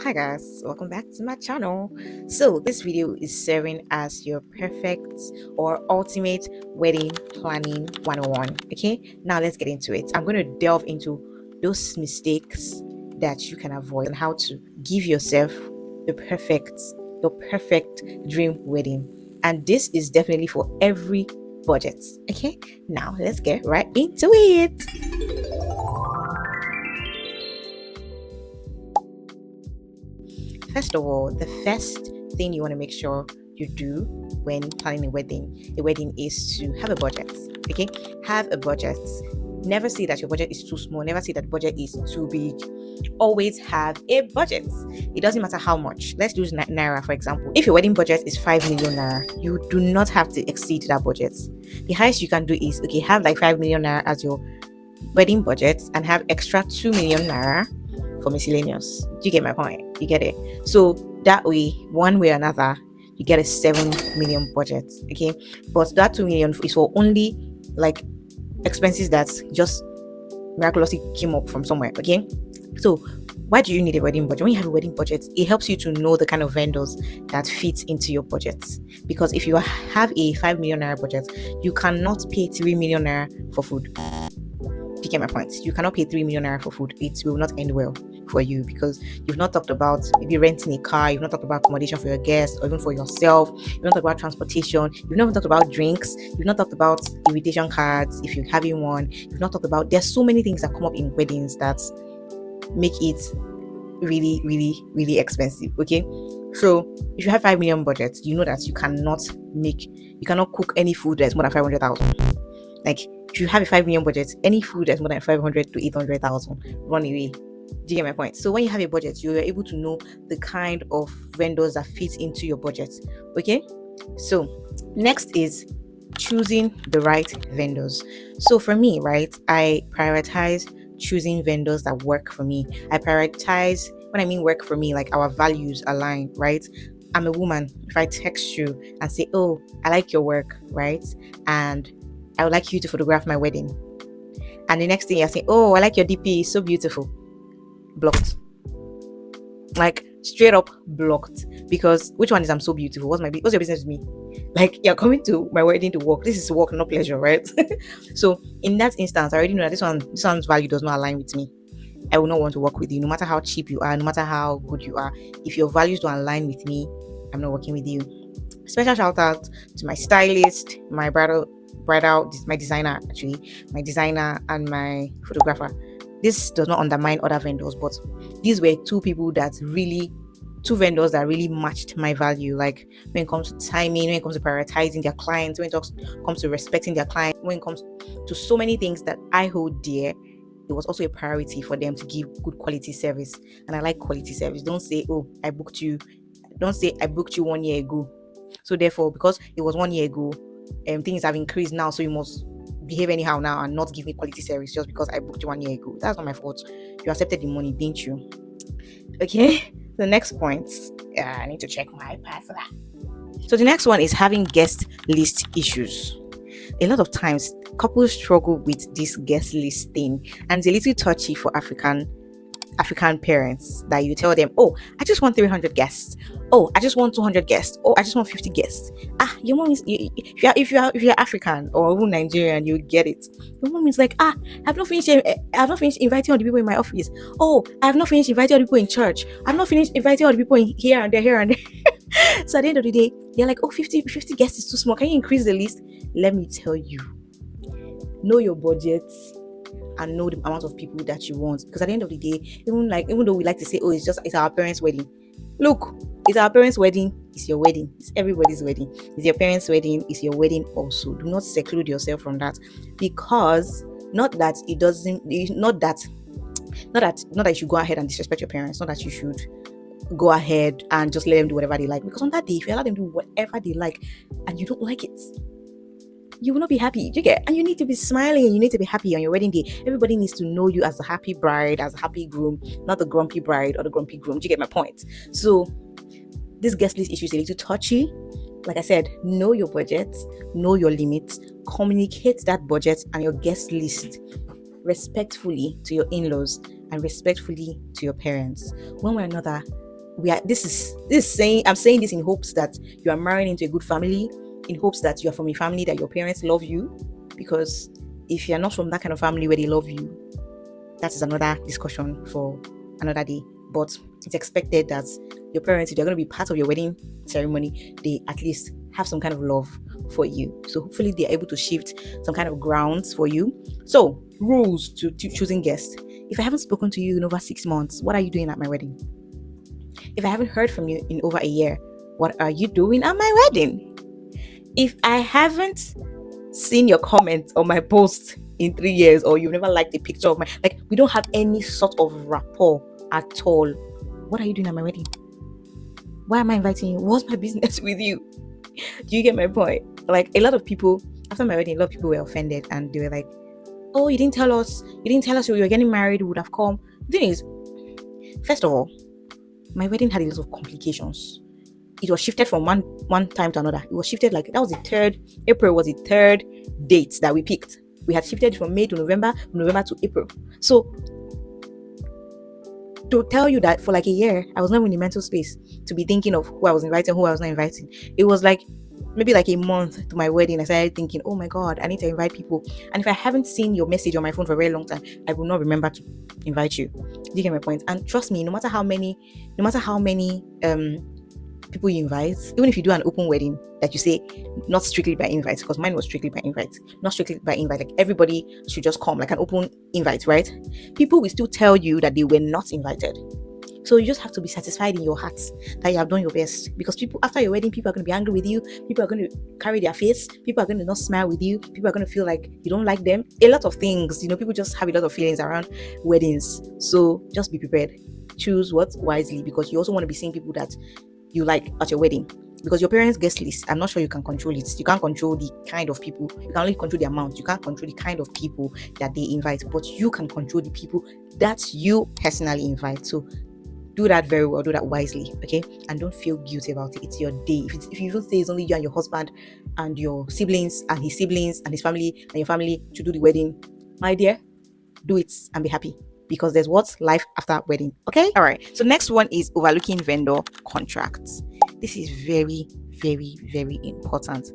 Hi guys, welcome back to my channel. So this video is serving as your perfect or ultimate wedding planning 101. Okay, now let's get into it. I'm going to delve into those mistakes that you can avoid and how to give yourself the perfect dream wedding. And this is definitely for every budget. Okay, now let's get right into it. First of all, the first thing you want to make sure you do when planning a wedding is to have a budget. Okay, have a budget. Never say that your budget is too small. Never say that budget is too big. Always have a budget. It doesn't matter how much. Let's use naira for example. If your wedding budget is 5 million naira, you do not have to exceed that budget. The highest you can do is have like 5 million naira as your wedding budget and have extra 2 million naira for miscellaneous. Do you get my point? You get it? So that way, one way or another, you get a 7 million budget. Okay, but that 2 million is for only like expenses that just miraculously came up from somewhere. Okay, so why do you need a wedding budget? When you have a wedding budget, it helps you to know the kind of vendors that fit into your budget. Because if you have a 5 million naira budget, you cannot pay 3 million naira for food. You get my point? You cannot pay 3 million naira for food. It will not end well for you because you've not talked about maybe renting a car, you've not talked about accommodation for your guests or even for yourself, you've not talked about transportation, you've not talked about drinks, you've not talked about invitation cards if you're having one, you've not talked about, there's so many things that come up in weddings that make it really expensive. Okay, so if you have 5 million budget, you know that you cannot cook any food that's more than 500,000. Like if you have a 5 million budget, any food that's more than 500 to 800,000, run away. Do you get my point? So when you have a budget, you are able to know the kind of vendors that fit into your budget. Okay, so next is choosing the right vendors. So for me, right, I prioritize choosing vendors that work for me. I prioritize, when I mean work for me, like our values align, right? I'm a woman. If I text you and say, oh, I like your work, right, and I would like you to photograph my wedding, and the next thing you're saying, oh, I like your DP, it's so beautiful, blocked. Like straight up blocked. Because which one is I'm so beautiful? What's your business with me? Like, you're coming to my wedding to work. This is work, not pleasure, right? So in that instance, I already know that this one's value does not align with me. I will not want to work with you, no matter how cheap you are, no matter how good you are. If your values don't align with me, I'm not working with you. Special shout out to my stylist, my my designer and my photographer. This does not undermine other vendors, but these were two vendors that really matched my value. Like when it comes to timing, when it comes to prioritizing their clients, when it comes to respecting their clients, when it comes to so many things that I hold dear, it was also a priority for them to give good quality service. And I like quality service. Don't say, oh, I booked you 1 year ago. So therefore, because it was 1 year ago, things have increased now, so you must behave anyhow now and not give me quality service just because I booked you 1 year ago. That's not my fault. You accepted the money, didn't you? Okay. The next point, I need to check my iPad for that. So the next one is having guest list issues. A lot of times couples struggle with this guest list thing, and it's a little touchy for African parents that you tell them, oh, I just want 300 guests. Oh, I just want 200 guests. Oh, I just want 50 guests. Your mom is, if you're African or even Nigerian, you get it. Your mom is like, I've not finished inviting all the people in my office. Oh, I've not finished inviting all the people in church. I've not finished inviting all the people in here and there. So at the end of the day, they're like, oh, 50 guests is too small. Can you increase the list? Let me tell you, know your budgets and know the amount of people that you want. Because at the end of the day, even though we like to say, oh, it's our parents' wedding. Look, it's our parents' wedding, it's your wedding, it's everybody's wedding. It's your parents' wedding, it's your wedding also. Do not seclude yourself from that. Because not that you should go ahead and disrespect your parents, not that you should go ahead and just let them do whatever they like. Because on that day, if you allow them to do whatever they like and you don't like it, you will not be happy. You get, and you need to be smiling and you need to be happy on your wedding day. Everybody needs to know you as a happy bride, as a happy groom, not the grumpy bride or the grumpy groom. Do you get my point? So this guest list issue is a little touchy. Like I said, know your budget, know your limits, communicate that budget and your guest list respectfully to your in-laws and respectfully to your parents. One way or another, this is saying, I'm saying this in hopes that you are marrying into a good family, in hopes that you are from a family that your parents love you. Because if you're not from that kind of family where they love you, that is another discussion for another day. But it's expected that your parents, if they're going to be part of your wedding ceremony, they at least have some kind of love for you. So hopefully they're able to shift some kind of grounds for you. So rules to choosing guests. If I haven't spoken to you in over 6 months, what are you doing at my wedding? If I haven't heard from you in over a year, what are you doing at my wedding? If I haven't seen your comments on my post in 3 years, or you've never liked a picture of my, like, we don't have any sort of rapport at all, what are you doing at my wedding? Why am I inviting you? What's my business with you? Do you get my point? Like, a lot of people after my wedding, a lot of people were offended and they were like, oh, you didn't tell us you were getting married, we would have come. The thing is, first of all, my wedding had a lot of complications. It was shifted from one time to another. It was shifted, like, that was the third. April was the third date that we picked. We had shifted from May to November, from November to April. So to tell you that for like a year, I was not in the mental space to be thinking of who I was inviting, who I was not inviting. It was like maybe like a month to my wedding, I started thinking, oh my God, I need to invite people. And if I haven't seen your message on my phone for a very long time, I will not remember to invite you. Do you get my point? And trust me, no matter how many people you invite, even if you do an open wedding that you say not strictly by invite, because mine was strictly by invite, not strictly by invite, like everybody should just come, like an open invite, right? People will still tell you that they were not invited. So you just have to be satisfied in your heart that you have done your best, because people after your wedding, people are going to be angry with you, people are going to carry their face, people are going to not smile with you, people are going to feel like you don't like them, a lot of things, people just have a lot of feelings around weddings. So just be prepared, choose what wisely, because you also want to be seeing people that you like at your wedding. Because your parents' guest list, I'm not sure you can control it. You can't control the kind of people. You can only control the amount. You can't control the kind of people that they invite, but you can control the people that you personally invite. So do that very well, do that wisely, okay? And don't feel guilty about it. It's your day. If you even say it's only you and your husband and your siblings and his siblings and his family and your family to do the wedding, my dear, do it and be happy. Because there's what's life after wedding. Okay, all right. So next one is overlooking vendor contracts. This is very, very, very important,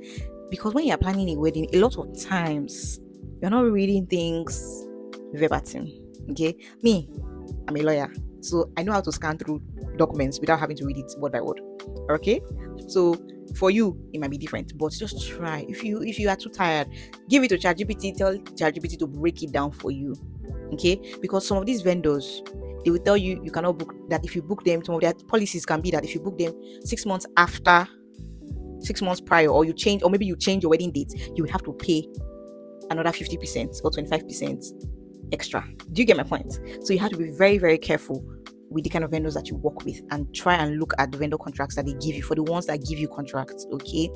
because when you're planning a wedding, a lot of times you're not reading things verbatim. Okay, me, I'm a lawyer, so I know how to scan through documents without having to read it word by word. Okay, so for you it might be different, but just try. If you are too tired, give it to ChatGPT. Tell ChatGPT to break it down for you. Okay, because some of these vendors, they will tell you cannot book, that if you book them, some of their policies can be that if you book them 6 months after, 6 months prior, or maybe you change your wedding date, you will have to pay another 50% or 25% extra. Do you get my point? So you have to be very, very careful with the kind of vendors that you work with, and try and look at the vendor contracts that they give you, for the ones that give you contracts. Okay.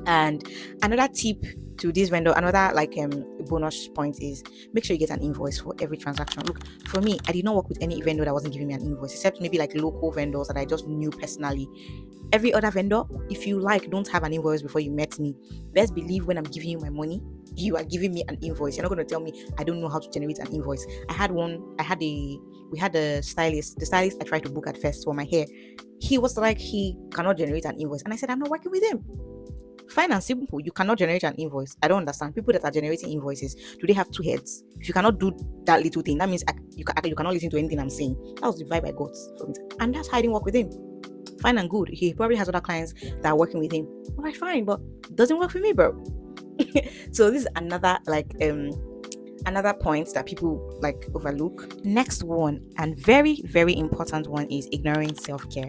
And another tip to this vendor, another bonus point, is make sure you get an invoice for every transaction. Look, for me, I did not work with any vendor that wasn't giving me an invoice, except maybe like local vendors that I just knew personally. Every other vendor, if you don't have an invoice before you met me. Best believe when I'm giving you my money, you are giving me an invoice. You're not going to tell me I don't know how to generate an invoice. We had a stylist. The stylist I tried to book at first for my hair, he was like, he cannot generate an invoice. And I said, I'm not working with him. Fine and simple, you cannot generate an invoice. I don't understand. People that are generating invoices, do they have two heads? If you cannot do that little thing, that means you cannot listen to anything I'm saying. That was the vibe I got from it. And that's how I didn't work with him. Fine and good. He probably has other clients that are working with him. All right, fine, but it doesn't work for me, bro. So this is another point that people overlook. Next one, and very, very important one, is ignoring self-care.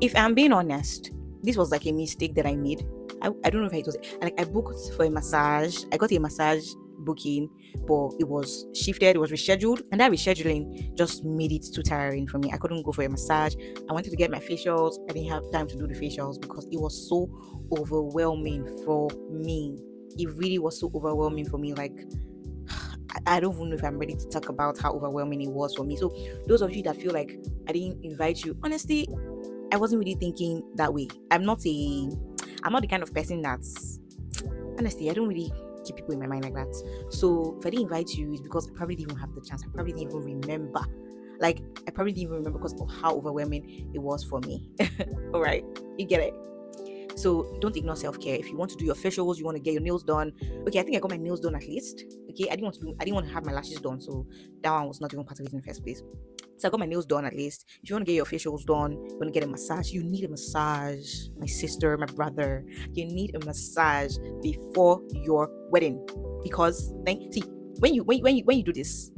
If I'm being honest, this was a mistake that I made. I don't know if it was I booked for a massage. I got a massage booking, but it was shifted, it was rescheduled, and that rescheduling just made it too tiring for me. I couldn't go for a massage. I wanted to get my facials. I didn't have time to do the facials because it was so overwhelming for me. It really was so overwhelming for me. I don't even know if I'm ready to talk about how overwhelming it was for me. So those of you that feel like I didn't invite you, honestly, I wasn't really thinking that way. I'm not the kind of person that's, honestly, I don't really keep people in my mind like that. So if I didn't invite you, it's because I probably didn't even have the chance. I probably didn't even remember. Like, I probably didn't even remember because of how overwhelming it was for me. All right, you get it. So don't ignore self-care. If you want to do your facials, you want to get your nails done. Okay, I think I got my nails done at least. Okay, I didn't want to have my lashes done, so that one was not even part of it in the first place. So I got my nails done at least. If you want to get your facials done, you want to get a massage, you need a massage. My sister, my brother, you need a massage before your wedding. Because see, when you do this,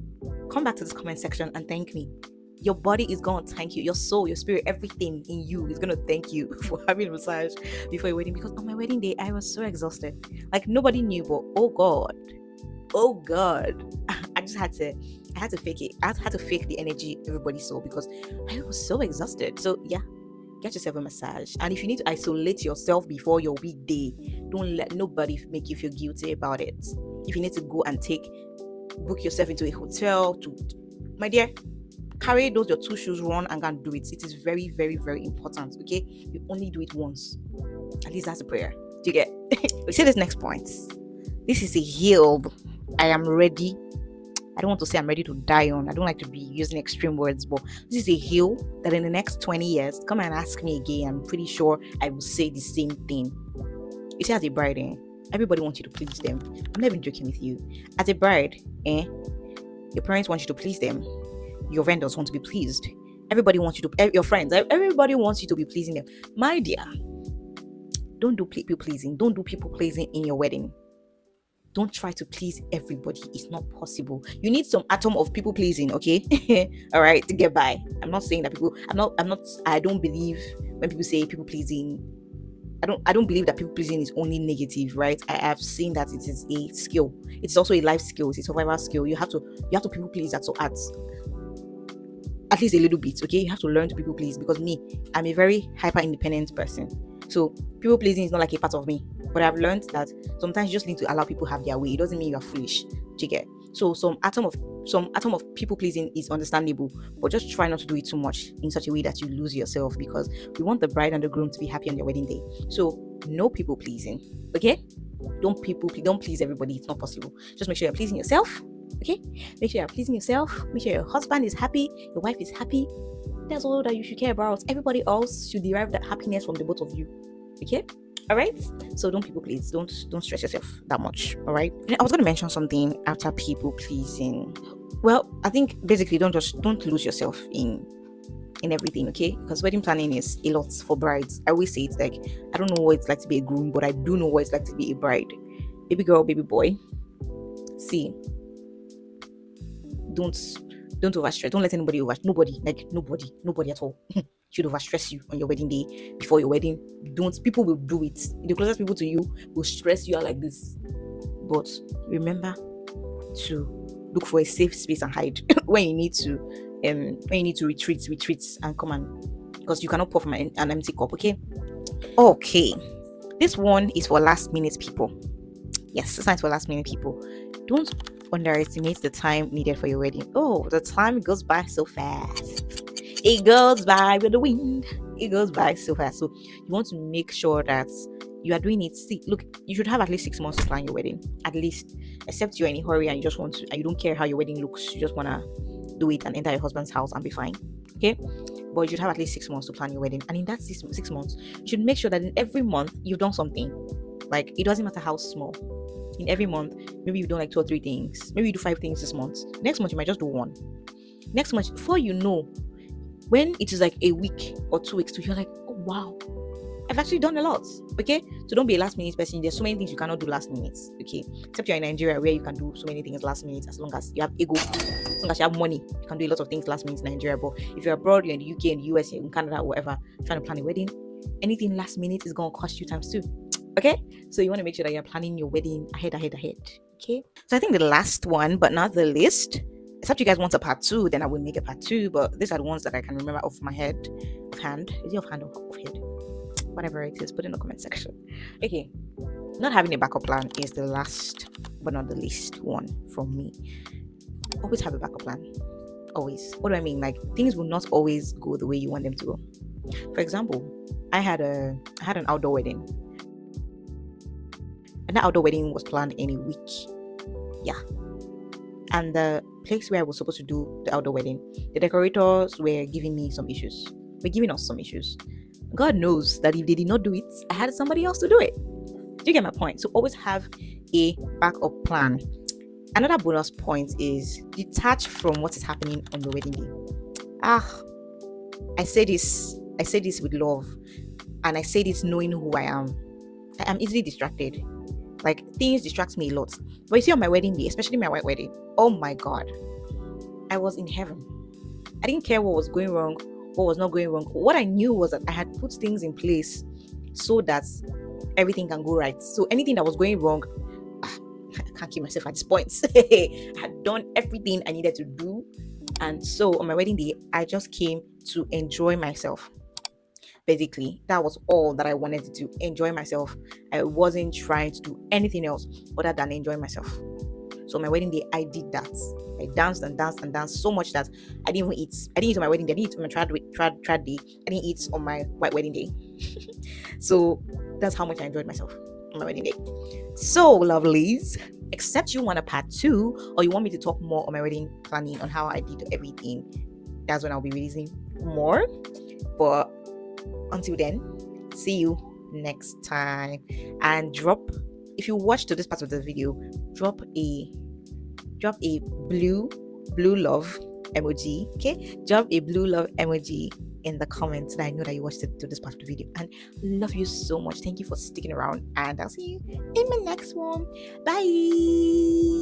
come back to this comment section and thank me. Your body is going to thank you. Your soul, your spirit, everything in you is going to thank you for having a massage before your wedding. Because on my wedding day, I was so exhausted. Like, nobody knew, but oh God, I had to fake it. I had to fake the energy everybody saw because I was so exhausted. So yeah, get yourself a massage. And if you need to isolate yourself before your weekday, don't let nobody make you feel guilty about it. If you need to go and book yourself into a hotel my dear, carry those your 2 shoes, run and go and do it. It is very, very, very important. Okay, you only do it once. At least that's a prayer. Do you get? We see this next point. This is a hill I am ready. I don't want to say I'm ready to die on. I don't like to be using extreme words, but this is a hill that in the next 20 years, come and ask me again. I'm pretty sure I will say the same thing. You see, as a bride, everybody wants you to please them. I'm not even joking with you. As a bride, your parents want you to please them. Your vendors want to be pleased. Everybody wants you to, your friends, everybody wants you to be pleasing them. My dear, don't do people pleasing. Don't do people pleasing in your wedding. Don't try to please everybody. It's not possible. You need some atom of people pleasing, okay? All right, to get by. I'm not saying that I don't believe when people say people pleasing. I don't believe that people pleasing is only negative, right? I have seen that it is a skill. It's also a life skill. It's a survival skill. You have to people please at least a little bit, okay? You have to learn to people please, because me, I'm a very hyper independent person. So people pleasing is not like a part of me. But I've learned that sometimes you just need to allow people have their way. It doesn't mean you are foolish. Do you get? So some atom of people pleasing is understandable, but just try not to do it too much in such a way that you lose yourself, because we want the bride and the groom to be happy on their wedding day. So no people pleasing, okay? Don't please everybody. It's not possible. Just make sure you're pleasing yourself, okay? Make sure you're pleasing yourself. Make sure your husband is happy, your wife is happy. That's all that you should care about. Everybody else should derive that happiness from the both of you, okay? All right, so don't people please. Don't stress yourself that much. All right. I was going to mention something after people pleasing. Well, I think basically don't lose yourself in everything, okay? Because wedding planning is a lot for brides. I always say it's like, I don't know what it's like to be a groom, but I do know what it's like to be a bride. Baby girl, baby boy. See, don't overstress. Don't let anybody nobody at all should overstress you on your wedding day, before your wedding. People will do it. The closest people to you will stress you out like this. But remember to look for a safe space and hide when you need to retreat and come on, because you cannot pour from an empty cup, okay? Okay. This one is for last minute people. Yes, this is for last minute people. Don't underestimate the time needed for your wedding. Oh, the time goes by so fast. It goes by with the wind. It goes by so fast. So you want to make sure that you are doing it. See, look, you should have at least 6 months to plan your wedding. At least, except you're in a hurry and you just want to, and you don't care how your wedding looks. You just want to do it and enter your husband's house and be fine. Okay? But you should have at least 6 months to plan your wedding. And in that 6 months, you should make sure that in every month you've done something. Like, it doesn't matter how small. In every month, maybe you've done like 2 or 3 things. Maybe you do 5 things this month. Next month, you might just do 1. Next month, before you know, when it is like a week or 2 weeks, you're like, oh wow, I've actually done a lot. Okay, so don't be a last minute person. There's so many things you cannot do last minute. Okay, except you're in Nigeria, where you can do so many things last minute. As long as you have ego, as long as you have money, you can do a lot of things last minute in Nigeria. But if you're abroad, you're in the UK, in the US, you're in Canada, whatever, trying to plan a wedding, anything last minute is gonna cost you times 2. Okay, so you want to make sure that you're planning your wedding ahead. Okay, so I think the last one, but not the least, except you guys want a part 2, then I will make a part 2. But these are the ones that I can remember off my head, offhand. Is it offhand or off head? Whatever it is, put in the comment section. Okay, not having a backup plan is the last, but not the least one from me. Always have a backup plan. Always. What do I mean? Like, things will not always go the way you want them to go. For example, I had an outdoor wedding. And that outdoor wedding was planned in a week. Yeah. And the place where I was supposed to do the outdoor wedding, the decorators were giving me some issues. Were giving us some issues. God knows that if they did not do it, I had somebody else to do it. Do you get my point? So always have a backup plan. Another bonus point is detach from what is happening on the wedding day. I say this with love, and I say this knowing who I am. I am easily distracted. Like, things distract me a lot. But you see, on my wedding day, especially my white wedding, oh my God, I was in heaven. I didn't care what was going wrong, what was not going wrong. What I knew was that I had put things in place so that everything can go right. So anything that was going wrong, I can't keep myself at this point. I had done everything I needed to do. And so on my wedding day, I just came to enjoy myself. Basically, that was all that I wanted to do, enjoy myself. I wasn't trying to do anything else other than enjoy myself. So on my wedding day, I did that. I danced and danced and danced so much that I didn't even eat. I didn't eat on my wedding day. I didn't eat on my trad day. I didn't eat on my white wedding day. So that's how much I enjoyed myself on my wedding day. So, lovelies, except you want a part 2, or you want me to talk more on my wedding planning, on how I did everything, that's when I'll be releasing more. But until then, see you next time. And if you watch to this part of the video, drop a blue love emoji. Okay, drop a blue love emoji in the comments, and I know that you watched it to this part of the video. And love you so much. Thank you for sticking around, and I'll see you in my next one. Bye.